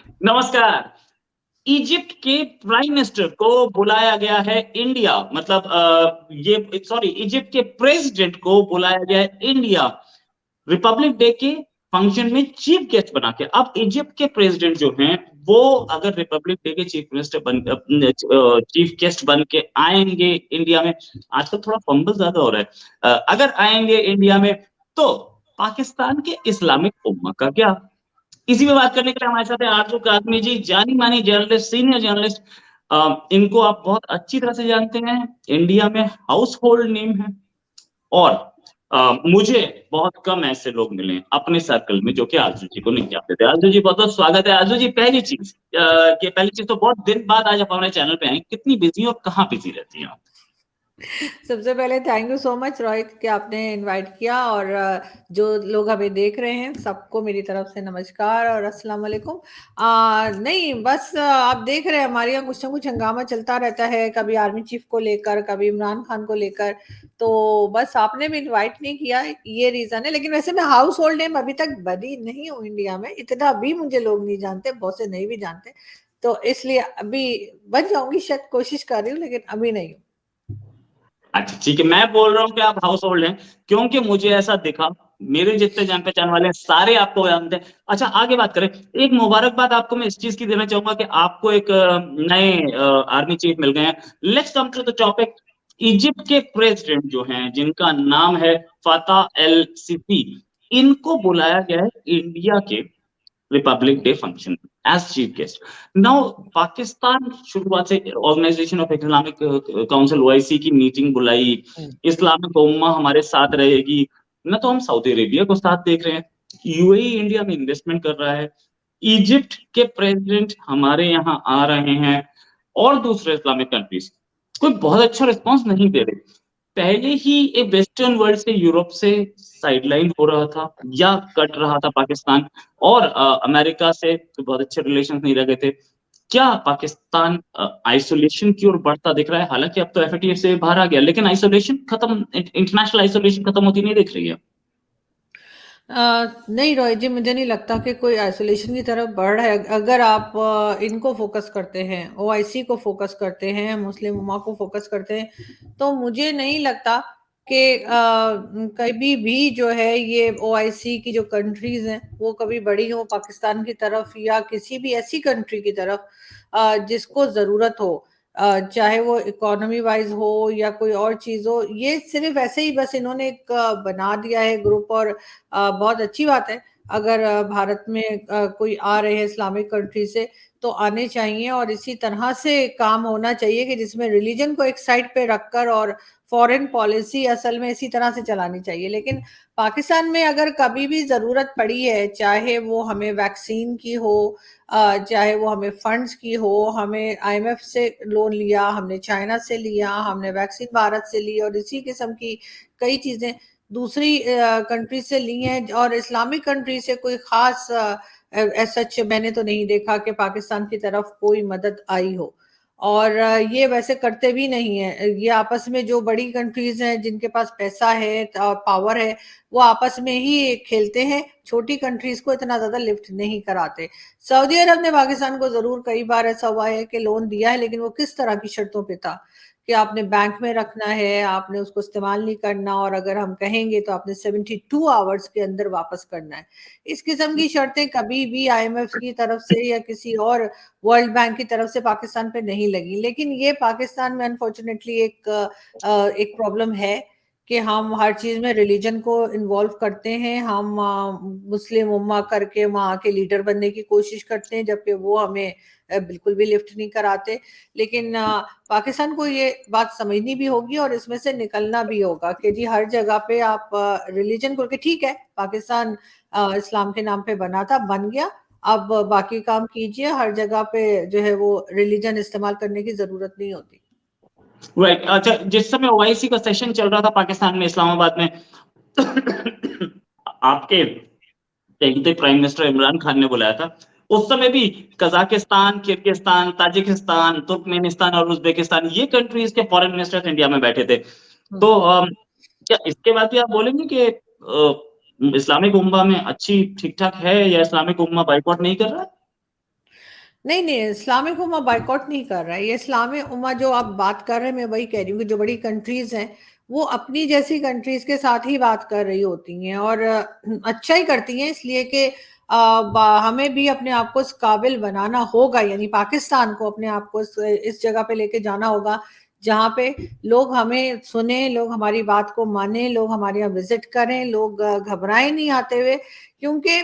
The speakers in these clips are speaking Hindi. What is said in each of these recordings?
नमस्कार। इजिप्ट के प्राइम मिनिस्टर को बुलाया गया है इंडिया, मतलब ये सॉरी, इजिप्ट के प्रेसिडेंट को बुलाया गया है इंडिया रिपब्लिक डे के फंक्शन में चीफ गेस्ट बना के। अब इजिप्ट के प्रेसिडेंट जो हैं वो अगर रिपब्लिक डे के चीफ मिनिस्टर बन चीफ गेस्ट बन के आएंगे इंडिया में, आजकल थोड़ा फंबल ज्यादा हो रहा है, अगर आएंगे इंडिया में तो पाकिस्तान के इस्लामिक उम्मा का क्या। इसी पे बात करने के लिए हमारे साथ है आरजू कासमी जी, जानी मानी जर्नलिस्ट, सीनियर जर्नलिस्ट। इनको आप बहुत अच्छी तरह से जानते हैं, इंडिया में हाउस होल्ड नेम है। और मुझे बहुत कम ऐसे लोग मिले हैं अपने सर्कल में जो कि आरजू जी को नहीं जानते थे। आरजू जी बहुत बहुत स्वागत है। आरजू जी, पहली चीज तो बहुत दिन बाद आज आप हमारे चैनल पे आए, कितनी बिजी और कहाँ बिजी रहती हैं आप? सबसे पहले thank you so much Rohit कि आपने इनवाइट किया। और जो लोग हमें देख रहे हैं सबको मेरी तरफ से नमस्कार और अस्सलाम वालेकुम। नहीं, बस आप देख रहे हैं हमारे यहाँ कुछ ना कुछ हंगामा चलता रहता है, कभी आर्मी चीफ को लेकर, कभी इमरान खान को लेकर। तो बस आपने भी इनवाइट नहीं किया, ये रीजन है। लेकिन वैसे मैं हाउस होल्ड नेम अभी तक बनी नहीं हूँ इंडिया में, इतना भी मुझे लोग नहीं जानते, बहुत से नहीं भी जानते। तो इसलिए अभी बन जाऊंगी, शायद कोशिश कर रही हूँ, लेकिन अभी नहीं हूँ। अच्छा ठीक है, मैं बोल रहा हूँ कि आप हाउस होल्ड हैं क्योंकि मुझे ऐसा दिखा, मेरे जितने जान पहचान वाले हैं सारे आपको जानते हैं। अच्छा, आगे बात करें। एक मुबारकबाद आपको मैं इस चीज की देना चाहूंगा कि आपको एक नए आर्मी चीफ मिल गए हैं। Let's come to the topic. Egypt के प्रेसिडेंट जो हैं, जिनका नाम है फतह एल सीसी, इनको बुलाया गया है इंडिया के Republic Day function as chief guest. Now Pakistan शुरुआत से Organisation of Islamic Council OIC की मीटिंग बुलाई, इस्लामिक उम्मा हमारे साथ रहेगी ना, तो हम सऊदी अरेबिया को साथ देख रहे हैं, यूएई इंडिया में इन्वेस्टमेंट कर रहा है, इजिप्ट के प्रेसिडेंट हमारे यहाँ आ रहे हैं, और दूसरे इस्लामिक कंट्रीज कोई बहुत अच्छा रिस्पॉन्स नहीं दे रहे। पहले ही एक वेस्टर्न वर्ल्ड से, यूरोप से साइडलाइन हो रहा था या कट रहा था पाकिस्तान, और अमेरिका से तो बहुत अच्छे रिलेशन नहीं रह गए थे। क्या पाकिस्तान आइसोलेशन की ओर बढ़ता दिख रहा है? हालांकि अब तो एफएटीएफ से बाहर आ गया, लेकिन आइसोलेशन खत्म, इंटरनेशनल आइसोलेशन खत्म होती नहीं दिख रही है। नहीं रोहित जी, मुझे नहीं लगता कि कोई आइसोलेशन की तरफ बढ़ रहा है। अगर आप इनको फोकस करते हैं, ओआईसी को फोकस करते हैं, मुस्लिम उम्मा को फोकस करते हैं, तो मुझे नहीं लगता कि कभी भी जो है ये ओआईसी की जो कंट्रीज हैं वो कभी बढ़ी हो पाकिस्तान की तरफ या किसी भी ऐसी कंट्री की तरफ जिसको जरूरत हो। चाहे वो इकोनॉमी वाइज हो या कोई और चीज हो, ये सिर्फ ऐसे ही बस इन्होंने एक बना दिया है ग्रुप। और बहुत अच्छी बात है अगर भारत में कोई आ रहे हैं इस्लामिक कंट्री से, तो आने चाहिए। और इसी तरह से काम होना चाहिए कि जिसमें रिलीजन को एक साइड पे रखकर और फॉरेन पॉलिसी असल में इसी तरह से चलानी चाहिए। लेकिन पाकिस्तान में अगर कभी भी जरूरत पड़ी है, चाहे वो हमें वैक्सीन की हो, चाहे वो हमें फंड्स की हो, हमें आईएमएफ से लोन लिया, हमने चाइना से लिया, हमने वैक्सीन भारत से ली, और इसी किस्म की कई चीजें दूसरी कंट्री से ली हैं। और इस्लामिक कंट्री से कोई खास सच मैंने तो नहीं देखा कि पाकिस्तान की तरफ कोई मदद आई हो। और ये वैसे करते भी नहीं है। ये आपस में जो बड़ी कंट्रीज हैं जिनके पास पैसा है और पावर है, वो आपस में ही खेलते हैं, छोटी कंट्रीज को इतना ज्यादा लिफ्ट नहीं कराते। सऊदी अरब ने पाकिस्तान को जरूर कई बार ऐसा हुआ है कि लोन दिया है, लेकिन वो किस तरह की शर्तों पे था कि आपने बैंक में रखना है, आपने उसको इस्तेमाल नहीं करना, और अगर हम कहेंगे तो आपने 72 आवर्स के अंदर वापस करना है। इस किस्म की शर्तें कभी भी आईएमएफ की तरफ से या किसी और वर्ल्ड बैंक की तरफ से पाकिस्तान पे नहीं लगी। लेकिन ये पाकिस्तान में अनफॉर्चुनेटली एक प्रॉब्लम है कि हम हर चीज में रिलीजन को इन्वॉल्व करते हैं। हम मुस्लिम उम्मा करके वहाँ के लीडर बनने की कोशिश करते हैं, जबकि वो हमें बिल्कुल भी लिफ्ट नहीं कराते। लेकिन पाकिस्तान को ये बात समझनी भी होगी और इसमें से निकलना भी होगा कि जी हर जगह पे आप रिलीजन को लेके, ठीक है पाकिस्तान इस्लाम के नाम पे बना था, बन गया, अब बाकी काम कीजिए। हर जगह पे जो है वो रिलीजन इस्तेमाल करने की जरूरत नहीं होती। राइट। अच्छा, जिस समय ओआईसी का सेशन चल रहा था पाकिस्तान में, इस्लामाबाद में, आपके थे प्राइम मिनिस्टर इमरान खान ने बुलाया था। उस समय भी कजाकिस्तान, किर्गिस्तान, ताजिकिस्तान, तुर्कमेनिस्तान और उज्बेकिस्तान, ये कंट्रीज के फॉरेन मिनिस्टर्स इंडिया में बैठे थे। तो क्या इसके बाद भी आप बोलेंगे कि इस्लामिक उम्मा में अच्छी ठीक ठाक है, या इस्लामिक उम्मा बाइकआउट नहीं कर रहा है? नहीं नहीं, इस्लामिक उम्मा बायकॉट नहीं कर रहा है। ये इस्लामिक उम्मा जो आप बात कर रहे हैं, मैं वही कह रही हूँ कि जो बड़ी कंट्रीज हैं वो अपनी जैसी कंट्रीज के साथ ही बात कर रही होती हैं, और अच्छा ही करती हैं, इसलिए कि हमें भी अपने आप को इस काबिल बनाना होगा, यानी पाकिस्तान को अपने आप को इस जगह पे लेके जाना होगा जहाँ पे लोग हमें सुने, लोग हमारी बात को माने, लोग हमारे यहाँ विजिट करें, लोग घबराए नहीं आते हुए, क्योंकि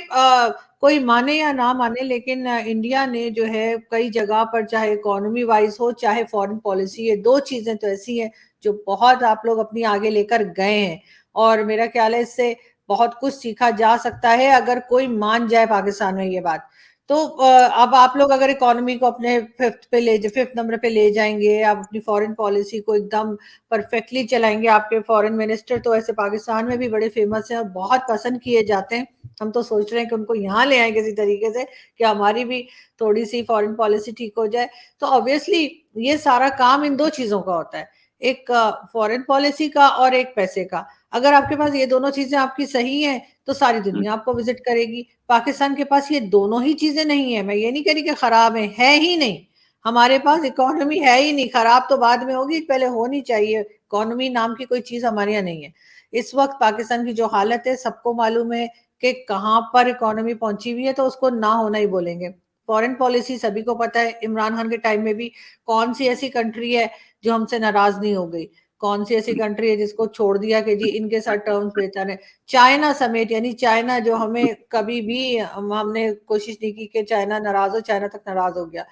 कोई माने या ना माने, लेकिन इंडिया ने जो है कई जगह पर, चाहे इकोनॉमी वाइज हो चाहे फॉरेन पॉलिसी, ये दो चीजें तो ऐसी हैं जो बहुत आप लोग अपनी आगे लेकर गए हैं, और मेरा ख्याल है इससे बहुत कुछ सीखा जा सकता है अगर कोई मान जाए पाकिस्तान में ये बात। तो अब आप लोग अगर इकोनॉमी को अपने फिफ्थ नंबर पे ले जाएंगे, आप अपनी फॉरेन पॉलिसी को एकदम परफेक्टली चलाएंगे, आपके फॉरेन मिनिस्टर तो ऐसे पाकिस्तान में भी बड़े फेमस हैं और बहुत पसंद किए जाते हैं, हम तो सोच रहे हैं कि उनको यहाँ ले आए किसी तरीके से, कि हमारी भी थोड़ी सी फॉरेन पॉलिसी ठीक हो जाए। तो ऑब्वियसली ये सारा काम इन दो चीजों का होता है, एक फॉरेन पॉलिसी का और एक पैसे का। अगर आपके पास ये दोनों चीजें आपकी सही हैं तो सारी दुनिया आपको विजिट करेगी। पाकिस्तान के पास ये दोनों ही चीजें नहीं है, मैं ये नहीं कह रही कि खराब है ही नहीं, हमारे पास इकोनॉमी है ही नहीं, खराब तो बाद में होगी, पहले होनी चाहिए। इकोनॉमी नाम की कोई चीज हमारे यहाँ नहीं है। इस वक्त पाकिस्तान की जो हालत है सबको मालूम है कि कहाँ पर इकोनॉमी पहुंची हुई है, तो उसको ना होना ही बोलेंगे। फॉरेन पॉलिसी सभी को पता है, इमरान खान के टाइम में भी कौन सी ऐसी कंट्री है जो हमसे नाराज नहीं हो गई, कौन सी ऐसी कंट्री है जिसको छोड़ दिया कि जी इनके साथ टर्म्स बेहतर है। चाइना समेत, यानी चाइना जो हमें कभी भी हमने कोशिश नहीं की कि चाइना नाराज हो, चाइना तक नाराज हो गया।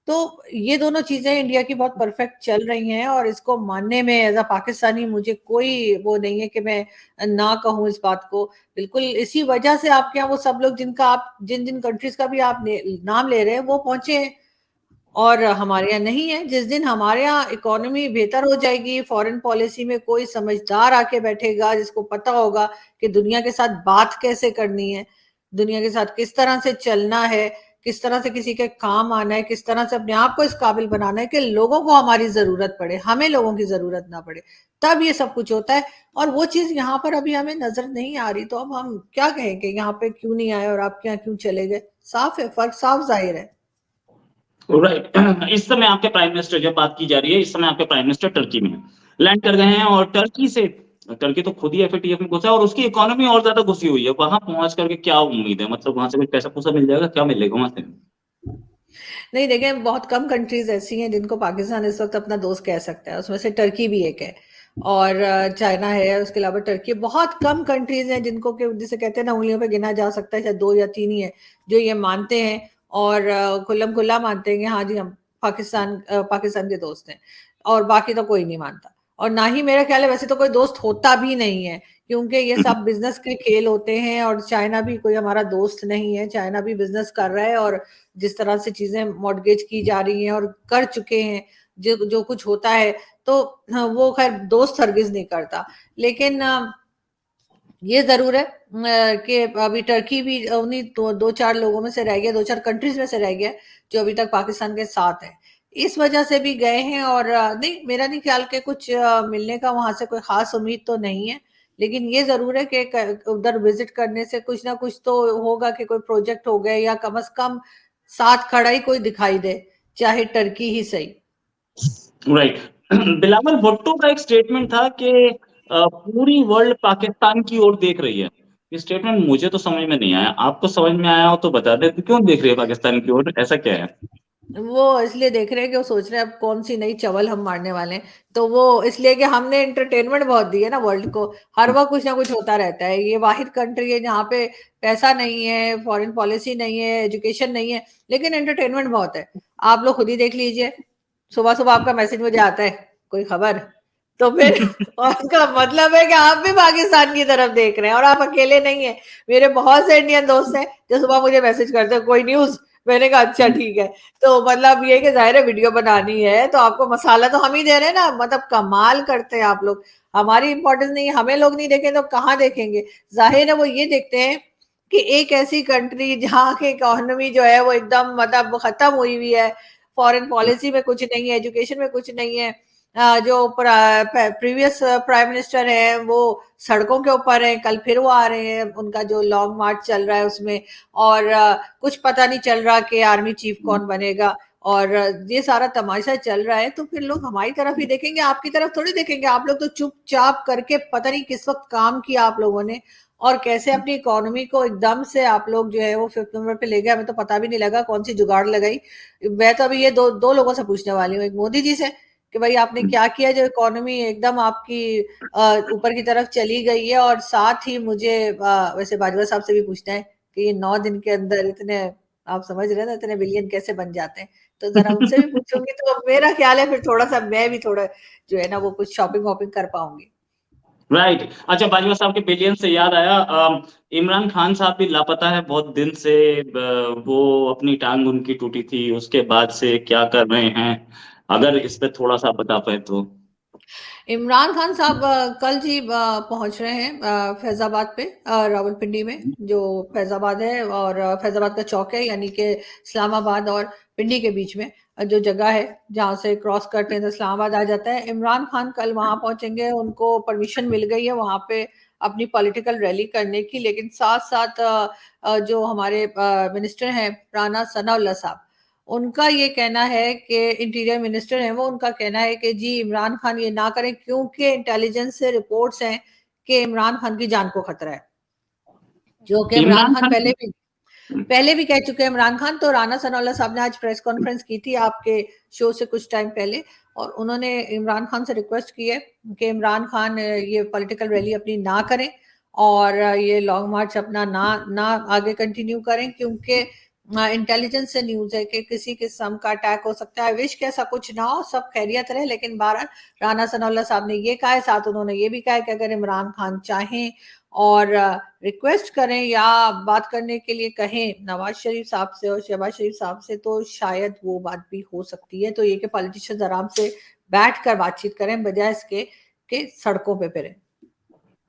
तो ये दोनों चीजें इंडिया की बहुत परफेक्ट चल रही हैं, और इसको मानने में एज अ पाकिस्तानी मुझे कोई वो नहीं है कि मैं ना कहूँ इस बात को। बिल्कुल इसी वजह से आपके यहाँ वो सब लोग जिनका आप जिन जिन कंट्रीज का भी आप नाम ले रहे हैं वो पहुंचे हैं, और हमारे यहाँ नहीं है। जिस दिन हमारे यहाँ इकोनॉमी बेहतर हो जाएगी, फॉरेन पॉलिसी में कोई समझदार आके बैठेगा जिसको पता होगा कि दुनिया के साथ बात कैसे करनी है, दुनिया के साथ किस तरह से चलना है, किस तरह से किसी के काम आना है, किस तरह से अपने आप को इस काबिल बनाना है कि लोगों को हमारी जरूरत पड़े, हमें लोगों की जरूरत ना पड़े, तब ये सब कुछ होता है। और वो चीज यहाँ पर अभी हमें नजर नहीं आ रही, तो अब हम क्या कहें कि यहाँ पे क्यों नहीं आए और आपके यहाँ क्यों चले गए। साफ है, फर्क साफ जाहिर है। राइट। इस समय आपके प्राइम मिनिस्टर, जब बात की जा रही है, इस समय आपके प्राइम मिनिस्टर टर्की में लैंड कर गए हैं, और टर्की तो खुद ही एफएटीएफ में घुसा है और उसकी इकोनॉमी और ज्यादा घुसी हुई है। वहां पहुंच करके क्या उम्मीद है, मतलब वहां से कुछ पैसा पूसा मिल जाएगा, क्या मिलेगा वहां से? नहीं देखें, बहुत कम कंट्रीज ऐसी हैं जिनको पाकिस्तान इस वक्त अपना दोस्त कह सकता है, उसमें से टर्की भी एक है, और चाइना है, उसके अलावा टर्की। बहुत कम कंट्रीज हैं जिनको कि जिसे कहते हैं ना, उंगलियों पे गिना जा सकता है, शायद दो या तीन ही है जो ये मानते हैं और खुल्लम खुल्ला मानते हैं कि हाँ जी हम पाकिस्तान के दोस्त हैं, और बाकी तो कोई नहीं मानता। और ना ही मेरा ख्याल है वैसे तो कोई दोस्त होता भी नहीं है, क्योंकि ये सब बिजनेस के खेल होते हैं, और चाइना भी कोई हमारा दोस्त नहीं है, चाइना भी बिजनेस कर रहा है, और जिस तरह से चीजें मॉडगेज की जा रही हैं और कर चुके हैं, जो जो कुछ होता है, तो हाँ, वो खैर दोस्त हरगिज नहीं करता। लेकिन ये जरूर है कि अभी टर्की भी उन्हीं दो चार लोगों में से रह गया, दो चार कंट्रीज में से रह गया जो अभी तक पाकिस्तान के साथ है। इस वजह से भी गए हैं, और नहीं, मेरा नहीं ख्याल के कुछ मिलने का वहां से कोई खास उम्मीद तो नहीं है। लेकिन ये जरूर है कि उधर विजिट करने से कुछ ना कुछ तो होगा, कि कोई प्रोजेक्ट हो गए, या कम से कम साथ खड़ा ही कोई दिखाई दे, चाहे टर्की ही सही। राइट। बिलावल भुट्टो का एक स्टेटमेंट था कि पूरी वर्ल्ड पाकिस्तान की ओर देख रही है। ये स्टेटमेंट मुझे तो समझ में नहीं आया, आपको समझ में आया हो तो बता दे, क्यों देख रही है पाकिस्तान की ओर, ऐसा क्या है? वो इसलिए देख रहे हैं कि वो सोच रहे हैं अब कौन सी नई चवल हम मारने वाले हैं, तो वो इसलिए कि हमने एंटरटेनमेंट बहुत दी है ना वर्ल्ड को, हर वक्त कुछ ना कुछ होता रहता है। ये वाहिद कंट्री है जहाँ पे पैसा नहीं है, फॉरेन पॉलिसी नहीं है, एजुकेशन नहीं है, लेकिन एंटरटेनमेंट बहुत है। आप लोग खुद ही देख लीजिए, सुबह सुबह आपका मैसेज मुझे आता है, कोई खबर, तो फिर और उसका मतलब है कि आप भी पाकिस्तान की तरफ देख रहे हैं, और आप अकेले नहीं है। मेरे बहुत से इंडियन दोस्त हैं जो सुबह मुझे मैसेज करते हैं, कोई न्यूज, मैंने कहा अच्छा ठीक है। तो मतलब ये कि जाहिर है वीडियो बनानी है तो आपको मसाला तो हम ही दे रहे हैं ना, मतलब कमाल करते हैं आप लोग। हमारी इंपॉर्टेंस नहीं है, हमें लोग नहीं देखें तो कहाँ देखेंगे। जाहिर है वो ये देखते हैं कि एक ऐसी कंट्री जहाँ की इकोनॉमी जो है वो एकदम मतलब खत्म हुई हुई है, फॉरेन पॉलिसी में कुछ नहीं है, एजुकेशन में कुछ नहीं है, जो प्रीवियस प्राइम मिनिस्टर है वो सड़कों के ऊपर है, कल फिर वो आ रहे हैं, उनका जो लॉन्ग मार्च चल रहा है उसमें, और कुछ पता नहीं चल रहा कि आर्मी चीफ कौन बनेगा, और ये सारा तमाशा चल रहा है, तो फिर लोग हमारी तरफ ही देखेंगे, आपकी तरफ थोड़ी देखेंगे। आप लोग तो चुपचाप करके पता नहीं किस वक्त काम किया आप लोगों ने, और कैसे अपनी इकोनॉमी को एकदम से आप लोग जो है वो 5th नंबर पे ले गए, हमें तो पता भी नहीं लगा कौन सी जुगाड़ लगाई। मैं तो अभी ये दो दो लोगों से पूछने वाली हूँ, एक मोदी जी से कि भाई आपने क्या किया जो इकोनॉमी एकदम आपकी ऊपर की तरफ चली गई है, और साथ ही मुझे वैसे बाजवा साहब से भी पूछना है कि ये 9 दिन के अंदर इतने, आप समझ रहे हैं ना, इतने बिलियन कैसे बन जाते हैं, तो जरा उनसे भी पूछूंगी, तो मेरा ख्याल है फिर थोड़ा सा मैं भी थोड़ा जो है ना वो कुछ शॉपिंग वॉपिंग कर पाऊंगी। राइट। अच्छा, बाजवा साहब के बिलियन से याद आया, इमरान खान साहब भी लापता है बहुत दिन से। वो अपनी टांग उनकी टूटी थी, उसके बाद से क्या कर रहे हैं? अगर इस पे थोड़ा सा बता पाए तो। इमरान खान साहब कल जी पहुंच रहे हैं फैजाबाद पे, रावलपिंडी में, जो फैजाबाद है और फैजाबाद का चौक है, यानी कि इस्लामाबाद और पिंडी के बीच में जो जगह है जहां से क्रॉस करते हैं तो इस्लामाबाद आ जाता है। इमरान खान कल वहां पहुंचेंगे, उनको परमिशन मिल गई है वहां पे अपनी पॉलिटिकल रैली करने की, लेकिन साथ साथ जो हमारे मिनिस्टर हैं राना सनाउल्लाह साहब, उनका ये कहना है कि इंटीरियर मिनिस्टर हैं वो, उनका कहना है कि जी इमरान खान ये ना करें, क्योंकि इंटेलिजेंस से रिपोर्ट्स हैं कि इमरान खान की जान को खतरा है, जो कि इमरान इमरान खान खान। पहले भी कह चुके हैं इमरान खान। तो राना सनाउल्लाह साहब ने आज प्रेस कॉन्फ्रेंस की थी आपके शो से कुछ टाइम पहले, और उन्होंने इमरान खान से रिक्वेस्ट की है कि इमरान खान ये पॉलिटिकल रैली अपनी ना करें, और ये लॉन्ग मार्च अपना ना ना आगे कंटिन्यू करें, क्योंकि इंटेलिजेंस से न्यूज है कि किसी किस्म का अटैक हो सकता है। विश के ऐसा कुछ ना हो, सब खैरियत रहे, लेकिन बहरहाल राना सनाउल्लाह साहब ने ये कहा है, साथ उन्होंने ये भी कहा है कि अगर इमरान खान चाहें और रिक्वेस्ट करें या बात करने के लिए कहें नवाज शरीफ साहब से और शहबाज शरीफ साहब से, तो शायद वो बात भी हो सकती है। तो ये कि पॉलिटिशियंस आराम से बैठ कर बातचीत करें, बजाय इसके कि सड़कों पे फिरें।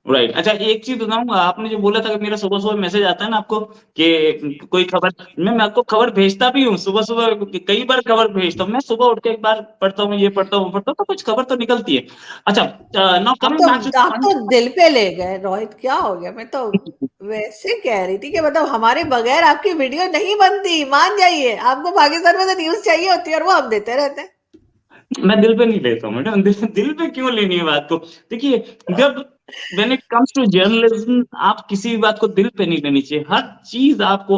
राइट। अच्छा, एक चीज बताऊंगा, आपने जो बोला था कि मेरा सुबह सुबह मैसेज आता है ना आपको कि कोई खबर, मैं आपको खबर भेजता भी हूँ सुबह सुबह, कई बार खबर भेजता हूँ मैं, सुबह उठ के एक बार पढ़ता हूँ, ये पढ़ता हूँ वो पढ़ता हूँ, तो कुछ खबर तो निकलती है। अच्छा, नाउ कमिंग बैक टू आप तो दिल पे ले गए रोहित, क्या हो गया? मैं तो वैसे कह रही थी कि मतलब हमारे बगैर आपकी वीडियो नहीं बनती, मान जाइए, आपको पाकिस्तान में तो न्यूज चाहिए होती है और वो हम देते रहते हैं। मैं दिल पे नहीं लेता हूँ मैडम, दिल पे क्यों लेनी है बात को? देखिए, जब when it comes to journalism, आप किसी भी बात को दिल पे नहीं लेनी चाहिए, हर चीज आपको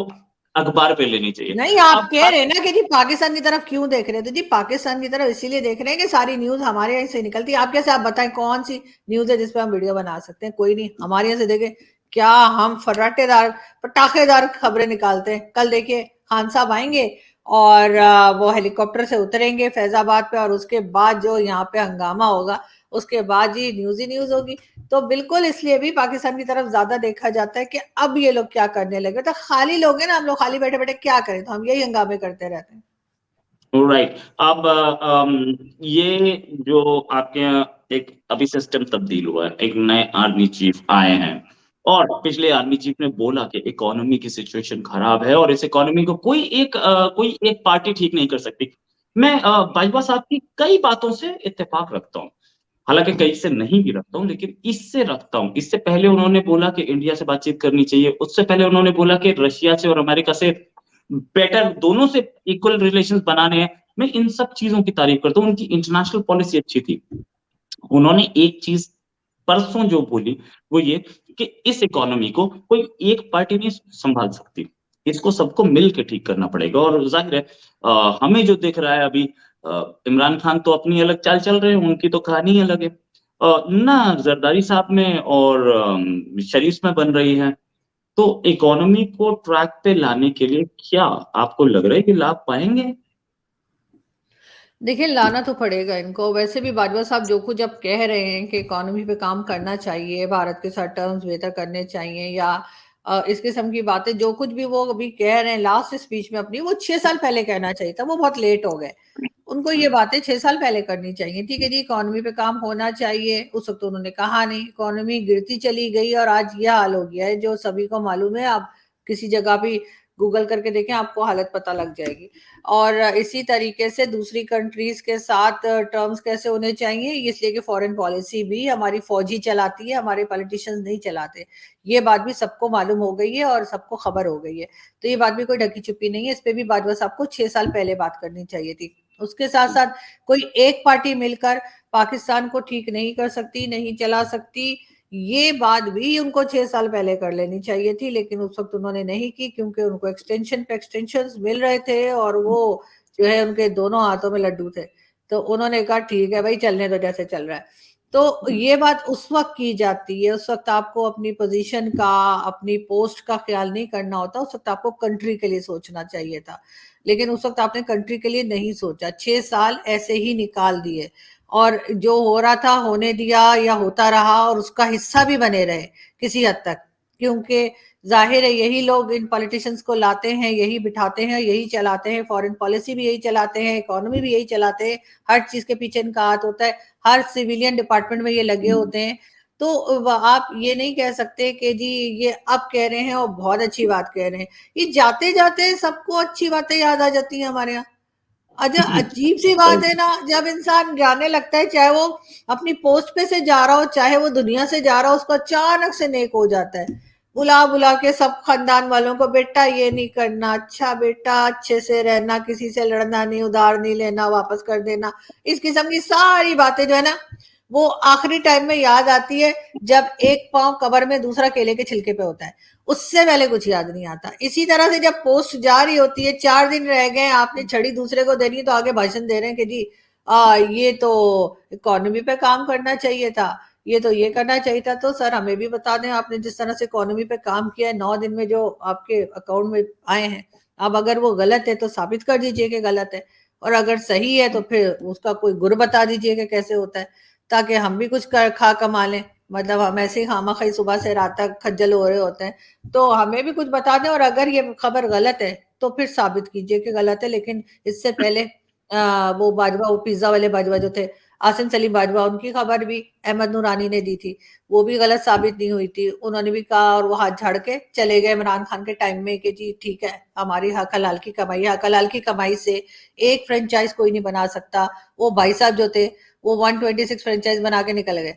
अखबार पे लेनी चाहिए। नहीं, आप अब कह रहे हैं ना कि जी पाकिस्तान की तरफ क्यों देख रहे हैं, तो जी पाकिस्तान की तरफ इसीलिए देख रहे हैं कि सारी न्यूज हमारे यहाँ से निकलती है। आप कैसे, आप बताएं कौन सी न्यूज है जिसपे हम वीडियो बना सकते हैं? कोई नहीं, हमारे यहाँ से देखे क्या, हम फर्राटेदार पटाखेदार खबरें निकालते हैं। कल देखिए खान साहब आएंगे और वो हेलीकॉप्टर से उतरेंगे फैजाबाद पे, और उसके बाद जो यहाँ पे हंगामा होगा, उसके बाद जी न्यूज ही न्यूज होगी। तो बिल्कुल इसलिए भी पाकिस्तान की तरफ ज्यादा देखा जाता है कि अब ये लोग क्या करने लगे, तो खाली लोग हैं ना, हम लोग खाली बैठे बैठे क्या करें, तो हम यही हंगामे करते रहते हैं। राइट। अब ये जो आपके यहाँ एक अभी सिस्टम तब्दील हुआ है, एक नए आर्मी चीफ आए हैं, और पिछले आर्मी चीफ ने बोला कि इकोनॉमी की सिचुएशन खराब है और इस इकोनॉमी को कोई एक पार्टी ठीक नहीं कर सकती। मैं बाजवा साहब की कई बातों से इत्तेफाक रखता हूँ, हालांकि कई से नहीं भी रखता हूँ, लेकिन इससे रखता हूँ। इससे पहले उन्होंने बोला कि इंडिया से बातचीत करनी चाहिए, उससे पहले उन्होंने बोला कि रशिया से और अमेरिका से बेटर, दोनों से इक्वल रिलेशंस बनाने हैं। मैं इन सब चीजों की तारीफ करता हूँ, उनकी इंटरनेशनल पॉलिसी अच्छी थी। उन्होंने एक चीज परसों जो बोली वो ये कि इस इकोनॉमी को कोई एक पार्टी नहीं संभाल सकती, इसको सबको मिल के ठीक करना पड़ेगा। और जाहिर है हमें जो दिख रहा है अभी, इमरान खान तो अपनी अलग चाल चल रहे हैं, उनकी तो कहानी अलग है। ना जरदारी साहब में और शरीफ में बन रही है। तो इकोनॉमी को ट्रैक पे लाने के लिए क्या आपको लग रहा है कि लाभ पाएंगे? देखिए लाना तो पड़ेगा इनको, वैसे भी बाजवा साहब जो कुछ अब कह रहे हैं कि इकोनॉमी पे काम करना चाहिए, भारत के साथ टर्म्स बेहतर करने चाहिए, या इस किस्म की बातें जो कुछ भी वो अभी कह रहे हैं लास्ट स्पीच में अपनी, वो 6 साल पहले कहना चाहिए था, वो बहुत लेट हो गए। उनको ये बातें 6 साल पहले करनी चाहिए। ठीक है जी, इकोनॉमी पे काम होना चाहिए, उस वक्त तो उन्होंने कहा नहीं, इकोनॉमी गिरती चली गई और आज ये हाल हो गया है जो सभी को मालूम है। आप किसी जगह भी गूगल करके देखें, आपको हालत पता लग जाएगी। और इसी तरीके से दूसरी कंट्रीज के साथ टर्म्स कैसे होने चाहिए, इसलिए कि फॉरेन पॉलिसी भी हमारी फौजी चलाती है, हमारे पॉलिटिशियंस नहीं चलाते। ये बात भी सबको मालूम हो गई है और सबको खबर हो गई है, तो ये बात भी कोई ढकी छुपी नहीं है। इस पे भी बाजवा साहब को 6 साल पहले बात करनी चाहिए थी। उसके साथ साथ कोई एक पार्टी मिलकर पाकिस्तान को ठीक नहीं कर सकती, नहीं चला सकती, ये बात भी उनको 6 साल पहले कर लेनी चाहिए थी, लेकिन उस वक्त उन्होंने नहीं की, क्योंकि उनको एक्सटेंशन पे एक्सटेंशन मिल रहे थे और वो जो है उनके दोनों हाथों में लड्डू थे। तो उन्होंने कहा ठीक है भाई, चलने दो जैसे चल रहा है। तो ये बात उस वक्त की जाती है, उस वक्त आपको अपनी पोजीशन का, अपनी पोस्ट का ख्याल नहीं करना होता, उस वक्त आपको कंट्री के लिए सोचना चाहिए था। लेकिन उस वक्त आपने कंट्री के लिए नहीं सोचा, 6 साल ऐसे ही निकाल दिए और जो हो रहा था होने दिया या होता रहा, और उसका हिस्सा भी बने रहे किसी हद तक, क्योंकि जाहिर है यही लोग इन पॉलिटिशियंस को लाते हैं, यही बिठाते हैं, यही चलाते हैं, फॉरेन पॉलिसी भी यही चलाते हैं, इकोनॉमी भी यही चलाते हैं, हर चीज के पीछे इनका हाथ होता है, हर सिविलियन डिपार्टमेंट में ये लगे होते हैं। तो आप ये नहीं कह सकते कि जी ये अब कह रहे हैं और बहुत अच्छी बात कह रहे हैं, ये जाते जाते सबको अच्छी बातें याद आ जाती हैं हमारे यहाँ। अच्छा, अजीब सी बात है ना, जब इंसान जाने लगता है, चाहे वो अपनी पोस्ट पे से जा रहा हो, चाहे वो दुनिया से जा रहा हो, उसको अचानक से नेक हो जाता है, बुला बुला के सब खानदान वालों को, बेटा ये नहीं करना, अच्छा बेटा अच्छे से रहना, किसी से लड़ना नहीं, उधार नहीं लेना, वापस कर देना, इस किस्म की सारी बातें जो है ना, वो आखिरी टाइम में याद आती है, जब एक पांव कबर में दूसरा केले के छिलके पे होता है, उससे पहले कुछ याद नहीं आता। इसी तरह से जब पोस्ट जा रही होती है, 4 दिन रह गए, आपने छड़ी दूसरे को देनी है, तो आगे भाषण दे रहे हैं कि जी ये तो इकोनॉमी पे काम करना चाहिए था, ये तो ये करना चाहिए था। तो सर हमें भी बता दें, आपने जिस तरह से इकोनॉमी पे काम किया है, 9 दिन में जो आपके अकाउंट में आए हैं, अब अगर वो गलत है तो साबित कर दीजिए कि गलत है, और अगर सही है तो फिर उसका कोई गुर बता दीजिए कि कैसे होता है, ताकि हम भी कुछ कर खा कमा लें। मतलब हम ऐसे ही खामा खाई सुबह से रात तक खज्जल हो रहे होते हैं, तो हमें भी कुछ बता दें, और अगर ये खबर गलत है तो फिर साबित कीजिए कि गलत है। लेकिन इससे पहले वो बाजवा, वो पिज्जा वाले बाजवा जो थे, आसिम सलीम बाजवा, उनकी खबर भी अहमद नूरानी ने दी थी, वो भी गलत साबित नहीं हुई थी। उन्होंने भी कहा और वो हाथ झाड़ के चले गए इमरान खान के टाइम में कि जी ठीक है, हमारी हक हलाल की कमाई है, हक हलाल की कमाई से एक फ्रेंचाइज कोई नहीं बना सकता। वो भाई साहब जो थे वो 126 फ्रेंचाइज बना के निकल गए,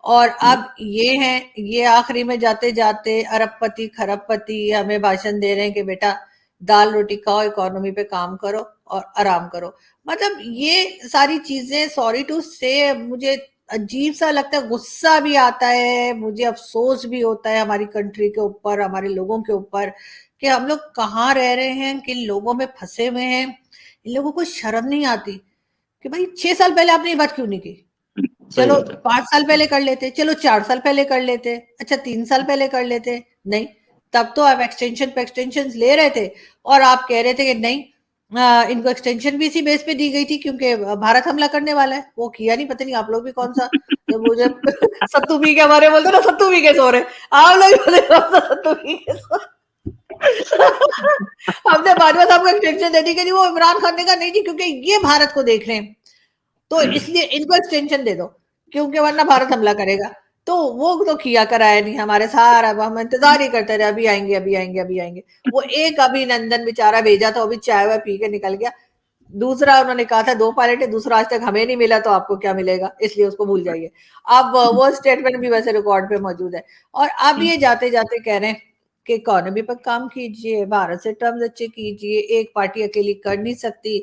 और अब ये हैं, ये आखिरी में जाते जाते अरबपति खरबपति हमें भाषण दे रहे हैं कि बेटा दाल रोटी खाओ, इकोनॉमी पे काम करो और आराम करो। मतलब ये सारी चीजें, सॉरी टू से, मुझे अजीब सा लगता है, गुस्सा भी आता है, मुझे अफसोस भी होता है हमारी कंट्री के ऊपर, हमारे लोगों के ऊपर, कि हम लोग कहाँ रह रहे हैं, किन लोगों में फंसे हुए हैं। इन लोगों को शर्म नहीं आती कि भाई 6 साल पहले आपने ये बात क्यों नहीं की? सही चलो बात है। 5 साल पहले कर लेते, चलो 4 साल पहले कर लेते, अच्छा 3 साल पहले कर लेते। नहीं, तब तो आप एक्सटेंशन पे एक्सटेंशन ले रहे थे, और आप कह रहे थे कि नहीं, इनको एक्सटेंशन भी इसी बेस पे दी गई थी क्योंकि भारत हमला करने वाला है। वो किया नहीं, पता नहीं आप लोग भी कौन सा, जब मुझे सत्तू पी के, हमारे बोलते ना सत्तू पी के सो रहे, आप लोग बोले कौन सा सत्तू पी के सो हमने बाजवा साहब को एक्सटेंशन दे दी कि जी, वो इमरान खान ने कहा नहीं जी, क्योंकि ये भारत को देख रहे हैं तो इसलिए इनको एक्सटेंशन दे दो, क्योंकि वरना भारत हमला करेगा। तो वो तो किया कराया नहीं हमारे, सारा हम इंतजार ही करते रहे, अभी आएंगे अभी आएंगे अभी आएंगे। वो एक अभिनंदन बेचारा भेजा था, वो भी चाय वाय पी के निकल गया। दूसरा उन्होंने कहा था 2 पायलट है, दूसरा आज तक हमें नहीं मिला, तो आपको क्या मिलेगा, इसलिए उसको भूल जाइए। अब वो स्टेटमेंट भी वैसे रिकॉर्ड पे मौजूद है। और अब ये जाते जाते कह रहे हैं कि इकोनॉमी पर काम कीजिए, भारत से टर्म्स अच्छे कीजिए, एक पार्टी अकेली कर नहीं सकती।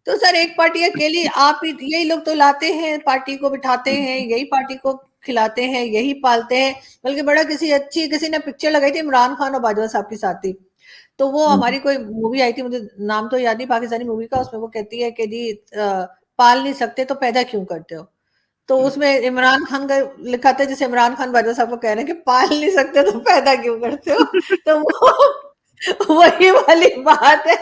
तो सर एक पार्टी अकेली, आप यही लोग तो लाते हैं, पार्टी को बिठाते हैं, यही पार्टी को खिलाते हैं, यही पालते हैं। बल्कि बड़ा किसी ने पिक्चर लगाई थी इमरान खान और बाजवा साहब की साथ थी, तो वो हमारी कोई मूवी आई थी, मुझे नाम तो याद नहीं, पाकिस्तानी मूवी का, उसमें वो कहती है कि जी पाल नहीं सकते तो पैदा क्यों करते हो। तो उसमें इमरान खान का लिखा था, जैसे इमरान खान बाजवा साहब को कह रहे हैं कि पाल नहीं सकते तो पैदा क्यों करते हो। तो वो वही वाली बात है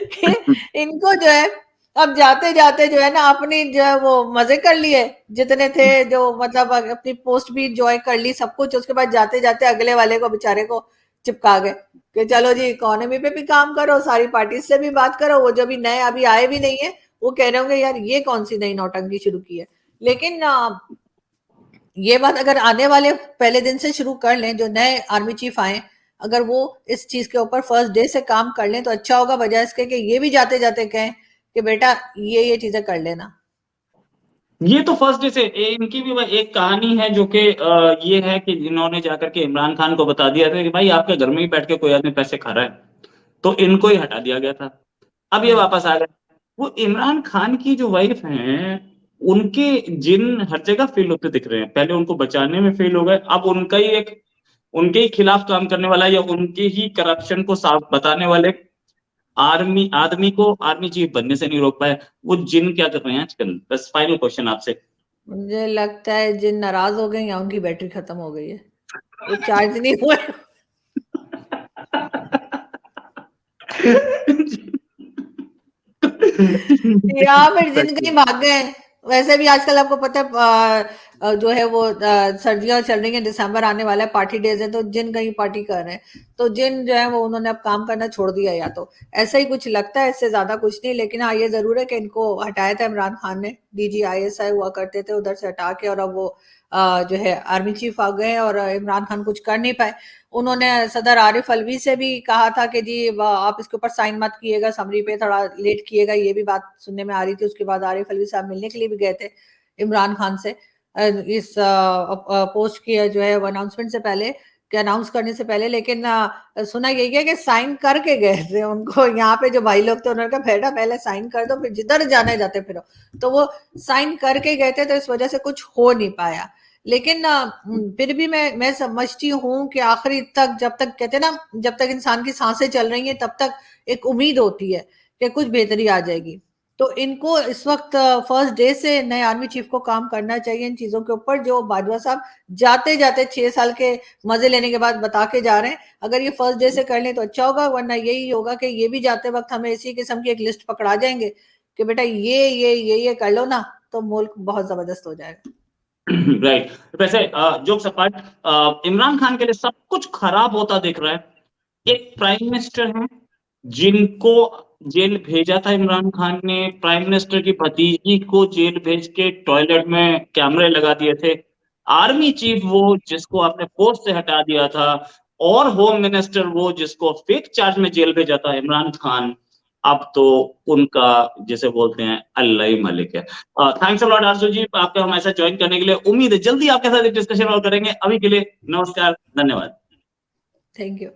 कि इनको जो है, अब जाते जाते जो है ना, अपनी जो है वो मजे कर लिए जितने थे, जो मतलब अपनी पोस्ट भी इंजॉय कर ली, सब कुछ। उसके बाद जाते जाते अगले वाले को बेचारे को चिपका गए कि चलो जी इकोनॉमी पे भी काम करो, सारी पार्टी से भी बात करो। वो जो भी नए अभी आए भी नहीं है, वो कह रहे होंगे यार ये कौन सी नई नौटंकी शुरू की है। लेकिन ये बात अगर आने वाले पहले दिन से शुरू कर लें, जो नए आर्मी चीफ आए, अगर वो इस चीज के ऊपर फर्स्ट डे से काम कर लें तो अच्छा होगा, बजाय इसके कि ये भी जाते जाते कहें कि बेटा ये चीजें कर लेना। ये तो फर्स्ट डे से इनकी भी एक कहानी है जो कि ये है कि इन्होंने जाकर के इमरान खान को बता दिया था कि भाई आपके घर में ही बैठ के कोई आदमी पैसे खा रहा है, तो इनको ही हटा दिया गया था। अब ये हम्म। वापस आ गए। वो इमरान खान की जो वाइफ हैं, उनके जिन हर जगह फील होते दिख रहे हैं। पहले उनको बचाने में फेल हो गए, अब उनका ही एक, उनके ही खिलाफ काम करने वाला या उनके ही करप्शन को साफ बताने वाले आर्मी आदमी को आर्मी चीफ बनने से नहीं रोक पाए। वो जिन क्या कर रहे हैं आजकल? बस फाइनल क्वेश्चन आपसे। मुझे लगता है जिन नाराज हो गए या उनकी बैटरी खत्म हो गई है, वो चार्ज नहीं हुए। या फिर जिन कहीं भाग गए हैं। वैसे भी आजकल आपको पता है जो है वो सर्दियां चल रही हैं, दिसंबर आने वाला है, पार्टी डेज है, तो जिन कहीं पार्टी कर रहे हैं, तो जिन जो है वो उन्होंने अब काम करना छोड़ दिया, या तो ऐसा ही कुछ लगता है, इससे ज्यादा कुछ नहीं। लेकिन हाँ, ये जरूर है कि इनको हटाया था इमरान खान ने, DGISI हुआ करते थे, उधर से हटा के, और अब वो जो है आर्मी चीफ आ गए और इमरान खान कुछ कर नहीं पाए। उन्होंने सदर आरिफ अलवी से भी कहा था कि जी आप इसके ऊपर साइन मत किएगा, समरी पे थोड़ा लेट किएगा, ये भी बात सुनने में आ रही थी। उसके बाद आरिफ अलवी साहब मिलने के लिए भी गए थे इमरान खान से इस पोस्ट की जो है अनाउंसमेंट से पहले, कि अनाउंस करने से पहले। लेकिन सुना यही है कि साइन करके गए थे। उनको यहाँ पे जो भाई लोग थे उन्होंने कहा बेटा पहले साइन कर दो, फिर जिधर जाने जाते फिरो। तो वो साइन करके गए थे, तो इस वजह से कुछ हो नहीं पाया। लेकिन फिर भी मैं समझती हूँ कि आखिरी तक, जब तक कहते हैं ना, जब तक इंसान की सांसें चल रही हैं तब तक एक उम्मीद होती है कि कुछ बेहतरी आ जाएगी। तो इनको इस वक्त फर्स्ट डे से नए आर्मी चीफ को काम करना चाहिए इन चीजों के ऊपर, जो बाजवा साहब जाते जाते 6 साल के मजे लेने के बाद बता के जा रहे हैं। अगर ये फर्स्ट डे से कर लें तो अच्छा होगा, वरना यही होगा कि ये भी जाते वक्त हमें इसी किस्म की एक लिस्ट पकड़ा जाएंगे कि बेटा ये कर लो ना, तो मुल्क बहुत जबरदस्त हो जाएगा। राइट। वैसे जोक्स अपार्ट, इमरान खान के लिए सब कुछ खराब होता दिख रहा है। एक प्राइम मिनिस्टर है जिनको जेल भेजा था इमरान खान ने, प्राइम मिनिस्टर की भतीजी को जेल भेज के टॉयलेट में कैमरे लगा दिए थे। आर्मी चीफ वो जिसको आपने पोस्ट से हटा दिया था, और होम मिनिस्टर वो जिसको फेक चार्ज में जेल भेजा था इमरान खान। अब तो उनका जैसे बोलते हैं अल्लाह ही मालिक है। थैंक्स अ लॉट आरजू जी, आपका हमारे साथ ज्वाइन करने के लिए। उम्मीद है जल्दी आपके साथ डिस्कशन और करेंगे। अभी के लिए नमस्कार, धन्यवाद। Thank you.